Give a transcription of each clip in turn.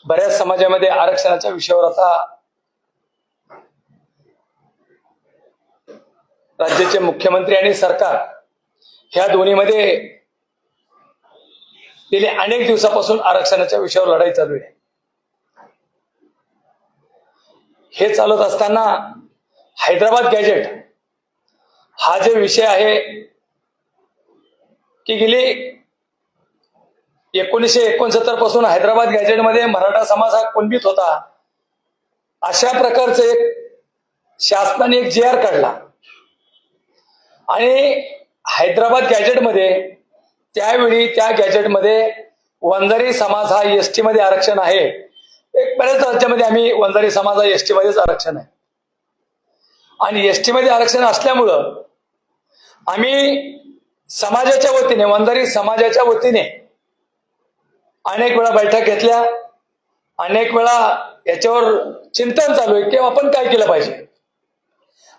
बऱ्याच समाजामध्ये आरक्षणाच्या विषयावर आता राज्याचे मुख्यमंत्री आणि सरकार ह्या दोन्हीमध्ये गेले अनेक दिवसापासून आरक्षणाच्या विषयावर लढाई चालू आहे. हे चालत असताना हैदराबाद गॅजेट हा जे विषय आहे की गेली 1969 पासून हैदराबाद गॅजेटमध्ये मराठा समाज हा कुणबीत होता अशा प्रकारचं एक शासनाने एक JR काढला आणि हैदराबाद गॅजेटमध्ये त्यावेळी त्या गॅजेटमध्ये वंजारी समाज हा ST मध्ये आरक्षण आहे. एक बऱ्याच राज्यामध्ये आम्ही वंजारी समाज हा ST मध्येच आरक्षण आहे आणि ST मध्ये आरक्षण असल्यामुळं आम्ही समाजाच्या वतीने वंजारी समाजाच्या वतीने अनेक वेळा बैठक घेतल्या, अनेक वेळा याच्यावर चिंतन चालू आहे की आपण काय केलं पाहिजे.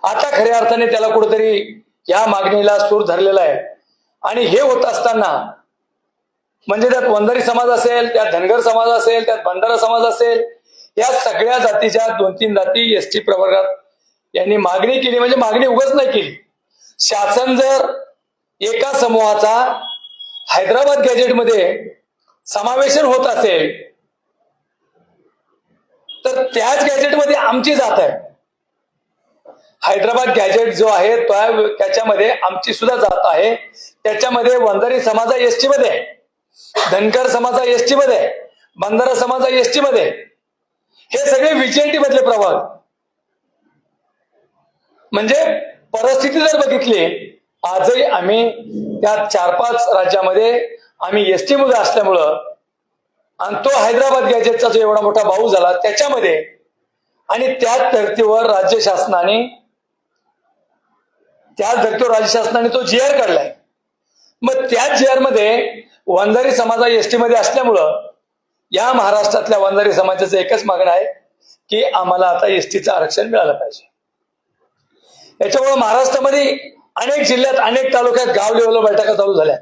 आता खऱ्या अर्थाने त्याला कुठेतरी या मागणीला सूर धरलेला आहे आणि हे होत असताना म्हणजे त्यात वंजारी समाज असेल, त्यात धनगर समाज असेल, त्यात बंजारा समाज असेल, या सगळ्या जातीच्या 2-3 जाती ST प्रवर्गात यांनी मागणी केली. म्हणजे मागणी उगाच नाही केली. शासन जर एका समूहाचा हैदराबाद गॅजेटमध्ये समावेशन होत असेल तर त्याच गॅजेटमध्ये आमची जात आहे. हैदराबाद गॅजेट जो आहे त्याच्यामध्ये आमची सुद्धा जात आहे. त्याच्यामध्ये वंजारी समाज ST मध्ये, धनगर समाज ST मध्ये, बंजारा समाज ST मध्ये, हे सगळे VJT मधले प्रभाग. म्हणजे परिस्थिती जर बघितली आजही आम्ही त्या 4-5 राज्यामध्ये आम्ही ST मध्ये असल्यामुळं आणि तो हैदराबाद गॅजेटचा जो एवढा मोठा भाऊ झाला त्याच्यामध्ये आणि त्याच धर्तीवर राज्य शासनाने तो JR काढलाय. मग त्याच JR मध्ये वंजारी समाज ST मध्ये असल्यामुळं या महाराष्ट्रातल्या वंजारी समाजाचं एकच मागणं आहे की आम्हाला आता STचं आरक्षण मिळालं पाहिजे. याच्यामुळे महाराष्ट्रामध्ये अनेक जिल्ह्यात, अनेक तालुक्यात गाव लेवलला बैठका चालू झाल्या.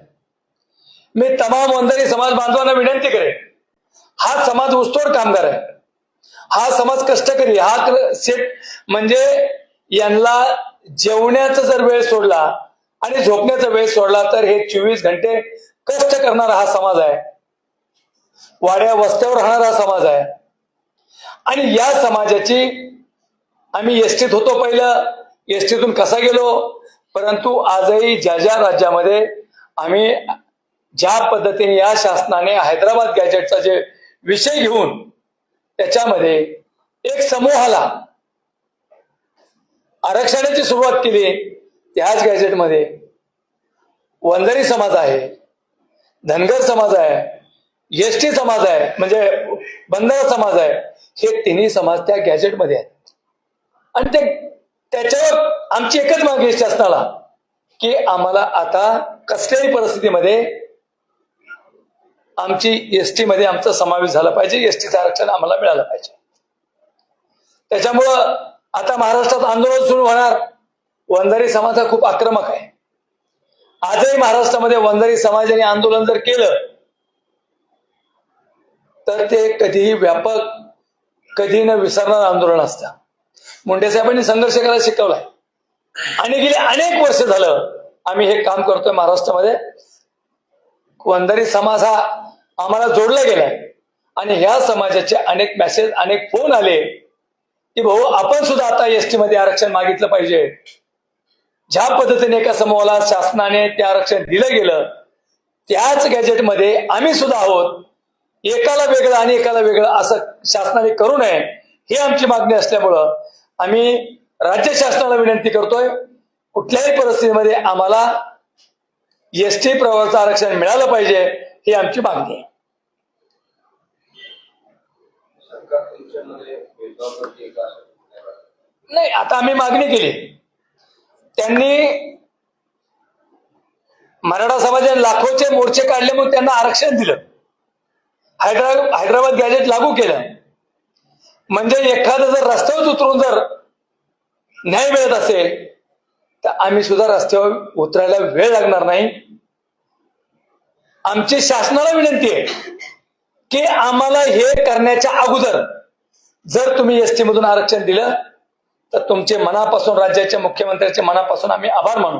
मी तमाम वंजारी समाज बांधवांना विनंती करेन, हा समाज ऊसतोड कामगार आहे, हा समाज कष्टकरी, हा म्हणजे यांना जेवण्याचा जर वेळ सोडला आणि झोपण्याचा वेळ सोडला तर हे 24 घंटे कष्ट करणारा हा समाज आहे. वाड्या वस्त्यावर राहणारा समाज आहे आणि या समाजाची आम्ही STत होतो. पहिलं STतून कसा गेलो, परंतु आजही ज्या राज्यामध्ये आम्ही ज्या पद्धतीने या शासनाने हैदराबाद गॅजेटचा जे विषय घेऊन त्याच्यामध्ये एक समूहाला आरक्षणाची सुरुवात केली, त्याच गॅजेटमध्ये वंजारी समाज आहे, धनगर समाज आहे, ST समाज आहे, म्हणजे बंजारा समाज आहे, हे तिन्ही समाज त्या गॅजेटमध्ये आहेत. आणि त्याच्यावर आमची एकच मागणी आहे शासनाला की आम्हाला आता कसल्याही परिस्थितीमध्ये आमची ST मध्ये आमचा समावेश झाला पाहिजे, STचं आरक्षण आम्हाला मिळालं पाहिजे. त्याच्यामुळं आता महाराष्ट्रात आंदोलन सुरू होणार. वंजारी समाज हा खूप आक्रमक आहे. आजही महाराष्ट्रामध्ये वंजारी समाजाने आंदोलन जर केलं तर ते कधीही व्यापक, कधी न विसरणार आंदोलन असतं. मुंडे साहेबांनी संघर्ष करायला शिकवलाय आणि गेली अनेक वर्ष झालं आम्ही हे काम करतोय महाराष्ट्रामध्ये. वंजारी समाज हा आम्हाला जोडला गेलाय आणि ह्या समाजाचे अनेक मेसेज, अनेक फोन आले की भाऊ आपण सुद्धा आता ST मध्ये आरक्षण मागितलं पाहिजे. ज्या पद्धतीने एका समूहाला शासनाने ते आरक्षण दिलं गेलं त्याच गॅजेटमध्ये आम्ही सुद्धा आहोत. एकाला वेगळं आणि एकाला वेगळं असं शासनाने करू नये ही आमची मागणी असल्यामुळं आम्ही राज्य शासनाला विनंती करतोय, कुठल्याही परिस्थितीमध्ये आम्हाला ST प्रवर्गाचं आरक्षण मिळालं पाहिजे ही आमची मागणी आहे. नाही, आता आम्ही मागणी केली. त्यांनी मराठा समाजाने लाखोचे मोर्चे काढले म्हणून त्यांना आरक्षण दिलं, हैदराबाद गॅजेट लागू केलं. म्हणजे एखादं जर रस्त्यावर उतरून जर न्याय मिळत असेल तर आम्ही सुद्धा रस्त्यावर उतरायला वेळ लागणार नाही. आमची शासनाला विनंती आहे की आम्हाला हे करण्याच्या अगोदर जर तुम्ही एसटी मधून आरक्षण दिलं तर तुमचे मनापासून, राज्याच्या मुख्यमंत्र्यांच्या मनापासून आम्ही आभार मानू.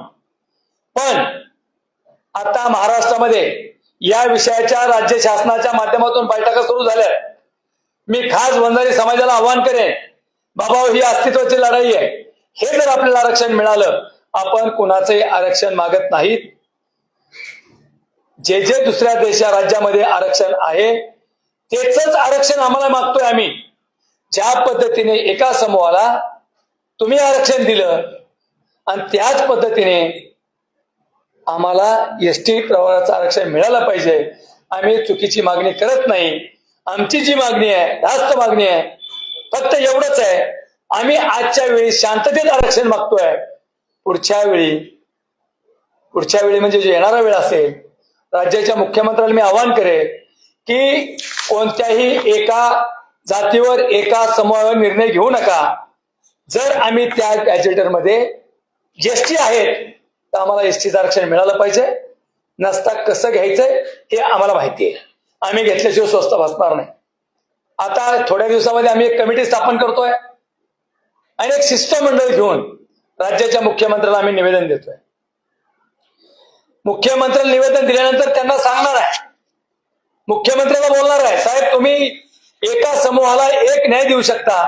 पण आता महाराष्ट्रामध्ये या विषयाच्या राज्य शासनाच्या माध्यमातून बैठका सुरू झाल्या. मी खास वंजारी समाजाला आवाहन करेन, बाबा ही अस्तित्वाची लढाई आहे. हे जर आपल्याला आरक्षण मिळालं, आपण कोणाचंही आरक्षण मागत नाहीत. जे जे दुसऱ्या राज्यामध्ये आरक्षण आहे तेच आरक्षण आम्हाला मागतोय आम्ही. ज्या पद्धतीने एका समूहाला तुम्ही आरक्षण दिलं आणि त्याच पद्धतीने आम्हाला एसटी प्रवाराचं आरक्षण मिळालं पाहिजे. आम्ही चुकीची मागणी करत नाही. आमची जी मागणी आहे, जास्त मागणी आहे, फक्त एवढंच आहे, आम्ही आजच्या वेळी शांततेत आरक्षण मागतोय. पुढच्या वेळी म्हणजे जो येणारा वेळ असेल, राज्याच्या मुख्यमंत्र्यांना मी आवाहन करेन की कोणत्याही एका जातीवर, एका समूहावर निर्णय घेऊ नका. जर आम्ही त्या गॅजेटरमध्ये एसटी आहेत तर आम्हाला एसटीचं आरक्षण मिळालं पाहिजे. नसता कसं घ्यायचंय हे आम्हाला माहिती आहे. आम्ही घेतल्याशिवाय स्वस्त बसणार नाही. आता थोड्या दिवसामध्ये आम्ही एक कमिटी स्थापन करतोय आणि एक शिष्टमंडळ घेऊन राज्याच्या मुख्यमंत्र्याला आम्ही निवेदन देतोय. मुख्यमंत्र्यांना निवेदन दिल्यानंतर त्यांना सांगणार आहे, मुख्यमंत्र्याला बोलणार आहे, साहेब तुम्ही एका समूहाला एक न्याय देऊ शकता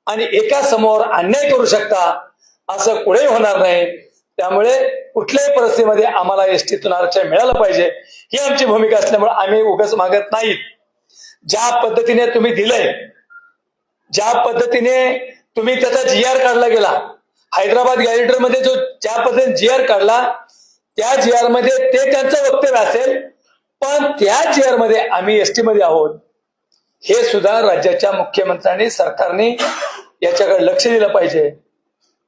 आणि एका समूहावर अन्याय करू शकता, असं कुठेही होणार नाही. त्यामुळे कुठल्याही परिस्थितीमध्ये आम्हाला एसटीतून आरक्षण मिळालं पाहिजे ही आमची भूमिका असल्यामुळे आम्ही उगाच मागत नाहीत. ज्या पद्धतीने तुम्ही दिलंय, ज्या पद्धतीने तुम्ही त्याचा GR काढला गेला, हैदराबाद गॅजेटरमध्ये जो ज्या पद्धतीने GR काढला, त्या GR मध्ये ते त्यांचं वक्तव्य असेल, पण त्या GR मध्ये आम्ही एसटी मध्ये आहोत हे सुद्धा राज्याच्या मुख्यमंत्र्यांनी, सरकारने याच्याकडे लक्ष दिलं पाहिजे.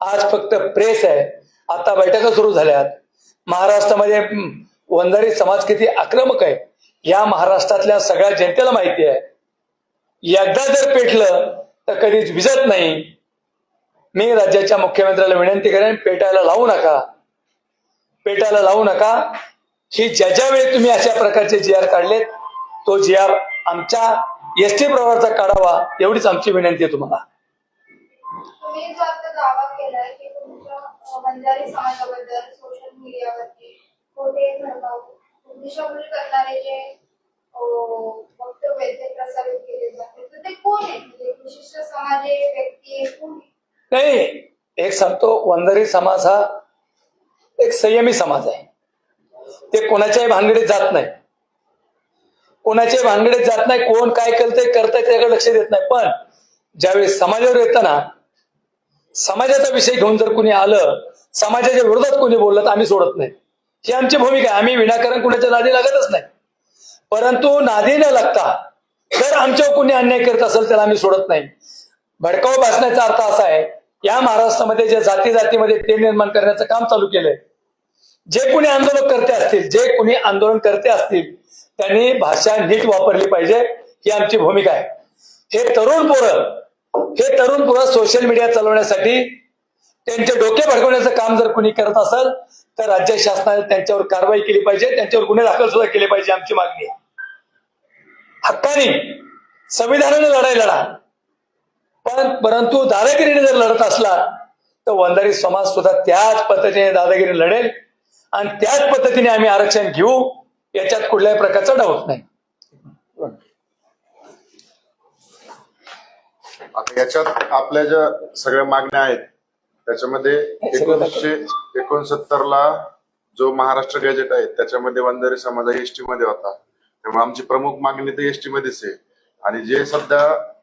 आज फक्त प्रेस आहे, आता बैठका सुरू झाल्यात. महाराष्ट्रामध्ये वंजारी समाज किती आक्रमक आहे या महाराष्ट्रातल्या सगळ्या जनतेला माहिती आहे. एकदा जर पेटलं तर कधीच विजत नाही. मी राज्याच्या मुख्यमंत्र्याला विनंती करेन, पेटायला लावू नका, पेटायला लावू नका. ही ज्या वेळी तुम्ही अशा प्रकारचे GR काढलेत तो GR आमच्या एसटी प्रवाराचा काढावा, एवढीच आमची विनंती आहे तुम्हाला. तुम्ही जो आता दावा केलाय की तुमच्या वंजारी समाजाबद्दल सोशल मीडियावरती खोटे दिशाभूल करणारे जे वक्तव्य ते प्रसारित केले जाते, तर ते कोण आहेत? म्हणजे विशिष्ट समाज आहे, व्यक्ती आहे, कोण आहे? नाही, एक सांगतो, वंजारी समाज हा एक संयमी समाज आहे. ते कोणाच्याही भानगडीत जात नाही, कोणाच्याही भानगडीत जात नाही. कोण काय करतंय त्याकडे लक्ष देत नाही. पण ज्यावेळी समाजावर येतं ना, समाजाचा विषय घेऊन जर कोणी आलं, समाजाच्या विरोधात कोणी बोललं तर आम्ही सोडत नाही. ही आमची भूमिका आहे. आम्ही विनाकारण कुणाच्या नादी लागतच नाही. परंतु नादी न लागता जर आमच्यावर कोणी अन्याय करत असेल त्याला आम्ही सोडत नाही. भडकाऊ भाषणाचा अर्थ असा आहे, या महाराष्ट्रामध्ये जे जातीमध्ये ते निर्माण करण्याचं काम चालू केलंय, जे कोणी आंदोलन करते असतील त्यांनी भाषा नीट वापरली पाहिजे, ही आमची भूमिका आहे. हे तरुण पोरं सोशल मीडिया चालवण्यासाठी त्यांचे डोके भडकवण्याचं काम जर कोणी करत असेल तर राज्य शासनाने त्यांच्यावर कारवाई केली पाहिजे, त्यांच्यावर गुन्हे दाखल सुद्धा केले पाहिजे. आमची मागणी आहे. हक्काने संविधानाने लढाई लढा, परंतु दादागिरीने जर लढत असला तर वंजारी समाज सुद्धा त्याच पद्धतीने दादागिरी लढेल आणि त्याच पद्धतीने आम्ही आरक्षण घेऊ, याच्यात कुठल्याही प्रकारचा डाऊट नाही. आता याच्यात आपल्या ज्या सगळ्या मागण्या आहेत त्याच्यामध्ये 1969 ला जो महाराष्ट्र गॅजेट आहे त्याच्यामध्ये वंजारी समाज एसटी मध्ये होता. त्यामुळे आमची प्रमुख मागणी तर एसटी मध्येच आहे. आणि जे सध्या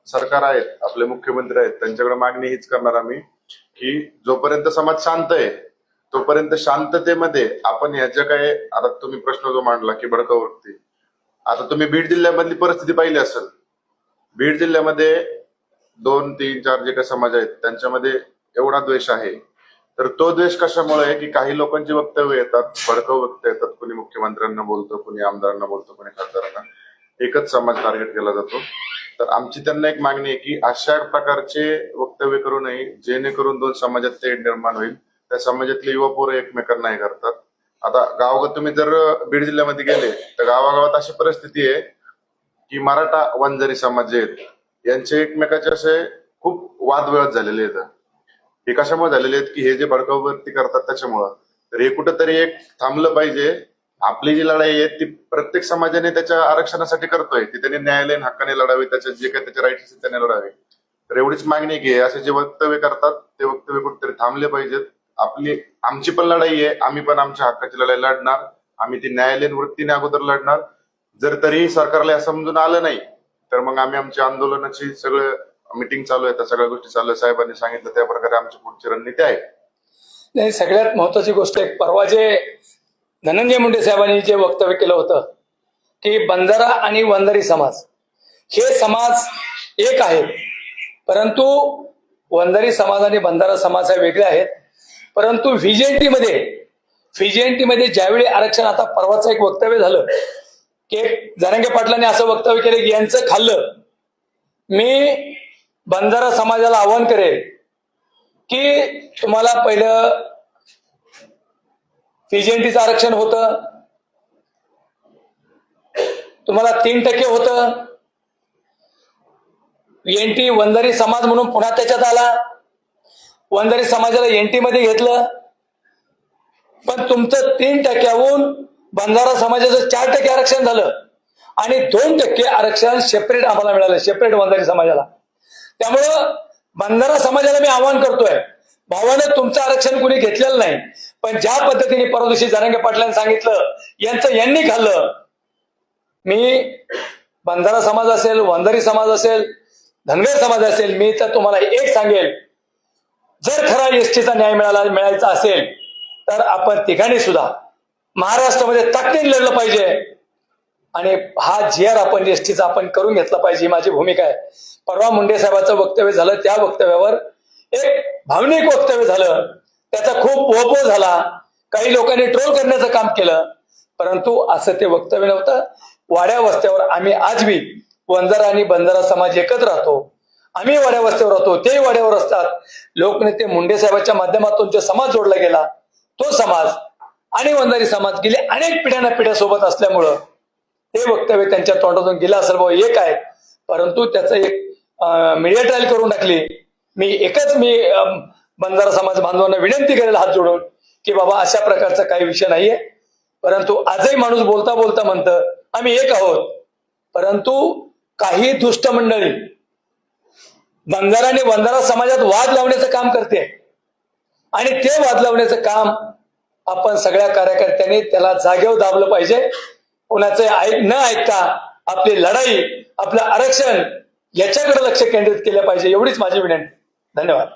सरकार आहेत, आपले मुख्यमंत्री आहेत, त्यांच्याकडे मागणी हीच करणार आम्ही की जोपर्यंत समाज शांत आहे तोपर्यंत शांततेमध्ये आपण ह्याच्या काय, आता तुम्ही प्रश्न जो मांडला की भडकावरती, आता तुम्ही बीड जिल्ह्यामधली परिस्थिती पाहिली असेल. बीड जिल्ह्यामध्ये 2, 3, 4 जे काही समाज आहेत त्यांच्यामध्ये एवढा द्वेष आहे. तर तो द्वेष कशामुळे आहे की काही लोकांची वक्तव्य येतात, भडकाऊ वक्तव्य येतात. कोणी मुख्यमंत्र्यांना बोलतो, कोणी आमदारांना बोलतो, कोणी खासदारांना. एकच समाज टार्गेट केला जातो. तर आमची त्यांना एक मागणी आहे की अशा प्रकारचे वक्तव्य करू नये, जेणेकरून 2 समाजात तेढ निर्माण होईल. त्या समाजातले युवा पोरं एकमेकांना हे करतात. आता गावात तुम्ही जर बीड जिल्ह्यामध्ये गेले तर गावागावात अशी परिस्थिती आहे की मराठा वंजारी समाज जे आहेत यांचे एकमेकाचे असे खूप वादविवाद झालेले आहेत. हे कशामुळे झालेले आहेत की हे जे भडकाऊवरती करतात त्याच्यामुळं. तर हे कुठंतरी एक थांबलं पाहिजे. आपली जी लढाई आहे ती प्रत्येक समाजाने त्याच्या आरक्षणासाठी करतोय, ती त्यांनी न्यायालयीन हक्काने लढावी, त्याच्या जे काही त्याचे राईट्स आहेत त्याने लढावे. तर एवढीच मागणी की असे जे वक्तव्य करतात ते वक्तव्य कुठेतरी थांबले पाहिजेत. आमची पण लढाई आहे, आम्ही पण आमच्या हक्काची लढाई लढणार. आम्ही ती न्यायालयीन वृत्तीने अगोदर लढणार. जर तरीही सरकारला हे समजून आलं नाही तर मग आम्ही आमच्या आंदोलनाची सगळं मीटिंग चालू आहे, त्या सगळ्या गोष्टी चालू आहे. साहेबांनी सांगितलं त्या प्रकारे आमची पुढची रणनीती आहे. नाही, सगळ्यात महत्वाची गोष्ट एक परवा जे धनंजय मुंडे साहेबांनी जे वक्तव्य केलं होतं की बंजारा आणि वंजारी समाज हे समाज एक आहेत, परंतु वंजारी समाज आणि बंजारा समाज हे वेगळे आहेत. परंतु व्हीजेएनटी मध्ये ज्यावेळी आरक्षण, आता परवाचं एक वक्तव्य झालं की जरांगे पाटलांनी असं वक्तव्य केलं की यांचं खाल्लं. मी बंजारा समाजाला आवाहन करेल की तुम्हाला पहिलं व्हीजेएनटीचं आरक्षण होतं, तुम्हाला 3% होतं. एनटी वंजारी समाज म्हणून पुन्हा त्याच्यात आला, वंजारी समाजाला एनटी मध्ये घेतलं, पण तुमचं 3%हून बंजारा समाजाचं 4% आरक्षण झालं आणि 2% आरक्षण सेपरेट आम्हाला मिळालं, सेपरेट वंजारी समाजाला. त्यामुळं बंजारा समाजाला मी आवाहन करतोय, भावानं तुमचं आरक्षण कुणी घेतलेलं नाही, पण ज्या पद्धतीने परवा दिवशी जरांगे पाटलांनी सांगितलं यांचं यांनी खाल्लं. मी बंजारा समाज असेल, वंजारी समाज असेल, धनगर समाज असेल, मी तर तुम्हाला एक सांगेल, जर खरा एसटीचा न्याय मिळायचा असेल तर आपण तिघांनी सुद्धा महाराष्ट्रामध्ये ताकदीने लढलं पाहिजे आणि हा GR आपण एसटीचा आपण करून घेतला पाहिजे, ही माझी भूमिका आहे. परवा मुंडे साहेबांचं वक्तव्य झालं, त्या वक्तव्यावर एक भावनिक वक्तव्य झालं, त्याचा खूप वोपो झाला, काही लोकांनी ट्रोल करण्याचं काम केलं, परंतु असं ते वक्तव्य नव्हतं. वाड्या वस्त्यावर आम्ही आजही वंजारा आणि बंजारा समाज एकत्र राहतो. आम्ही वाड्या वस्त्यावर राहतो, तेही वाड्यावर असतात. लोकनेते मुंडे साहेबांच्या माध्यमातून जो समाज जोडला गेला, तो समाज आणि वंजारी समाज गेले अनेक पिढ्या सोबत असल्यामुळं ते वक्तव्य त्यांच्या तोंडातून गेलं असेल, भाऊ एक आहे, परंतु त्याचं एक मीडिया ट्रायल करून टाकली. मी बंजारा समाज बांधवांना विनंती करेल हात जोडून की बाबा अशा प्रकारचा काही विषय नाहीये. परंतु आजही माणूस बोलता बोलता म्हणतं आम्ही एक आहोत, परंतु काही दुष्ट मंडळी बंजारा आणि वंजारा समाजात वाद लावण्याचं काम करते आणि ते वाद लावण्याचं काम आपण सगळ्या कार्यकर्त्यांनी त्याला जागेवर दाबलं पाहिजे. कोणाचं न ऐकता आपली लढाई, आपलं आरक्षण याच्याकडे लक्ष केंद्रित केलं पाहिजे, एवढीच माझी विनंती. धन्यवाद.